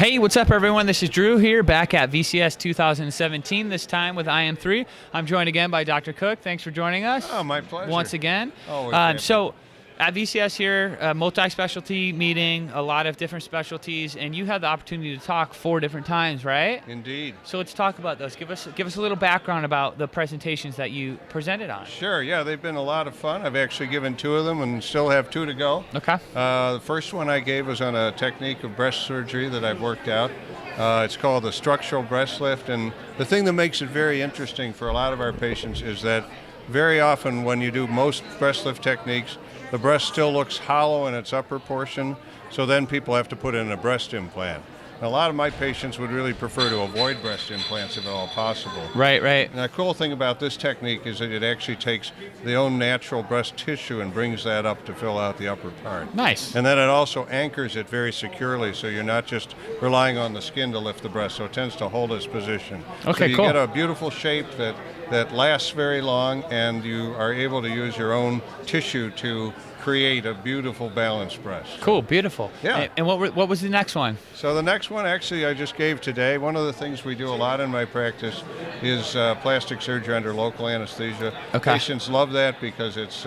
Hey, what's up, everyone? This is Drew here, back at VCS 2017, this time with IM3. I'm joined again by Dr. Cook. Thanks for joining us. Oh, my pleasure. Once again. Always happy. So, at VCS here, a multi-specialty meeting, a lot of different specialties, and you had the opportunity to talk 4 different times, right? Indeed. So let's talk about those. Give us a little background about the presentations that you presented on. Sure, yeah, they've been a lot of fun. I've actually given 2 of them and still have 2 to go. Okay. The first one I gave was on a technique of breast surgery that I've worked out. It's called the structural breast lift, and the thing that makes it very interesting for a lot of our patients is that very often when you do most breast lift techniques, the breast still looks hollow in its upper portion, so then people have to put in a breast implant. And a lot of my patients would really prefer to avoid breast implants if at all possible. Right. And the cool thing about this technique is that it actually takes the own natural breast tissue and brings that up to fill out the upper part. Nice. And then it also anchors it very securely, so you're not just relying on the skin to lift the breast, so it tends to hold its position. Okay, so you cool. get a beautiful shape that lasts very long, and you are able to use your own tissue to create a beautiful balanced breast. Cool, beautiful. Yeah. And what was the next one? So the next one actually I just gave today. One of the things we do a lot in my practice is plastic surgery under local anesthesia. Okay. Patients love that because it's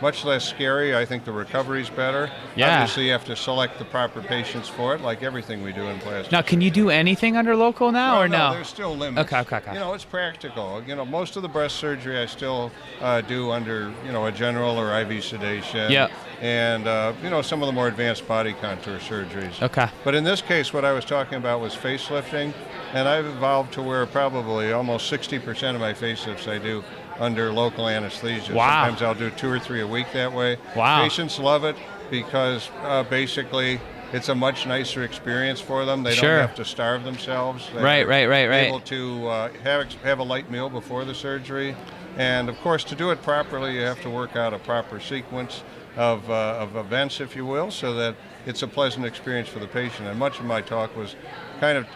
much less scary. I think the recovery's better. Yeah. Obviously you have to select the proper patients for it, like everything we do in plastic. Now, can you do anything under local now or no? There's still limits. Okay. You know, it's practical. You know, most of the breast surgery I still do under, a general or IV sedation. Yeah. And, some of the more advanced body contour surgeries. Okay. But in this case, what I was talking about was facelifting, and I've evolved to where probably almost 60% of my facelifts I do under local anesthesia. Wow. Sometimes I'll do 2 or 3 a week that way. Wow. Patients love it because basically it's a much nicer experience for them. They Sure. don't have to starve themselves. Right. They're able to have a light meal before the surgery. And of course, to do it properly, you have to work out a proper sequence of events, if you will, so that it's a pleasant experience for the patient. And much of my talk was kind of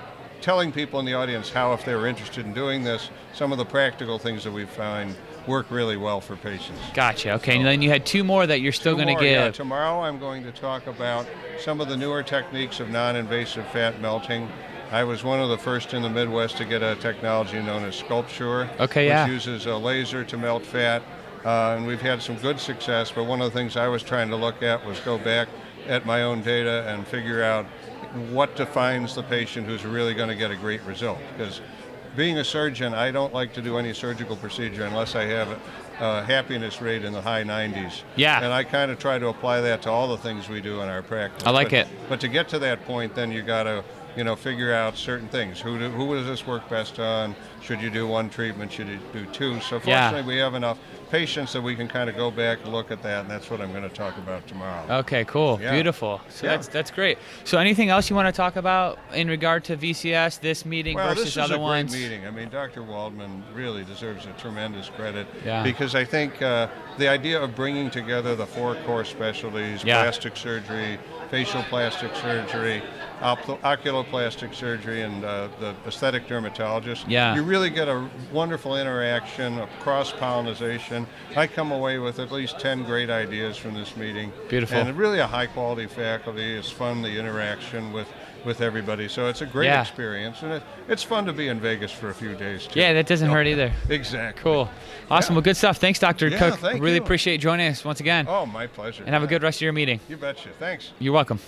telling people in the audience how, if they were interested in doing this, some of the practical things that we find work really well for patients. Gotcha. Okay, and then you had 2 more that you're still going to give. Yeah. Tomorrow I'm going to talk about some of the newer techniques of non-invasive fat melting. I was one of the first in the Midwest to get a technology known as Sculpture, Okay, yeah. which uses a laser to melt fat. And we've had some good success, but one of the things I was trying to look at was go back at my own data and figure out what defines the patient who's really going to get a great result. Because being a surgeon, I don't like to do any surgical procedure unless I have a happiness rate in the high 90s. Yeah. And I kind of try to apply that to all the things we do in our practice. I like it. But to get to that point, then you got to figure out certain things. Who does this work best on? Should you do 1 treatment? Should you do 2? So fortunately, we have enough patients that we can kind of go back and look at that, and that's what I'm going to talk about tomorrow. Okay, cool. Yeah. Beautiful. So Yeah. that's great. So anything else you want to talk about in regard to VCS, this meeting versus other ones? This is a great meeting. I mean, Dr. Waldman really deserves a tremendous credit Yeah. because I think the idea of bringing together the 4 core specialties, Yeah. plastic surgery, facial plastic surgery, oculoplastic surgery, and the aesthetic dermatologist, Yeah. you really get a wonderful interaction, a cross-pollination. I come away with at least 10 great ideas from this meeting. Beautiful. And really a high-quality faculty. It's fun, the interaction with everybody. So it's a great Yeah. experience, and it's fun to be in Vegas for a few days, too. Yeah, that doesn't hurt either. Exactly. Cool. Awesome. Yeah. Well, good stuff. Thanks, Dr. Yeah, Cook. thank Really you. appreciate joining us once again. Oh, my pleasure. And have a good rest of your meeting. You betcha. Thanks. You're welcome.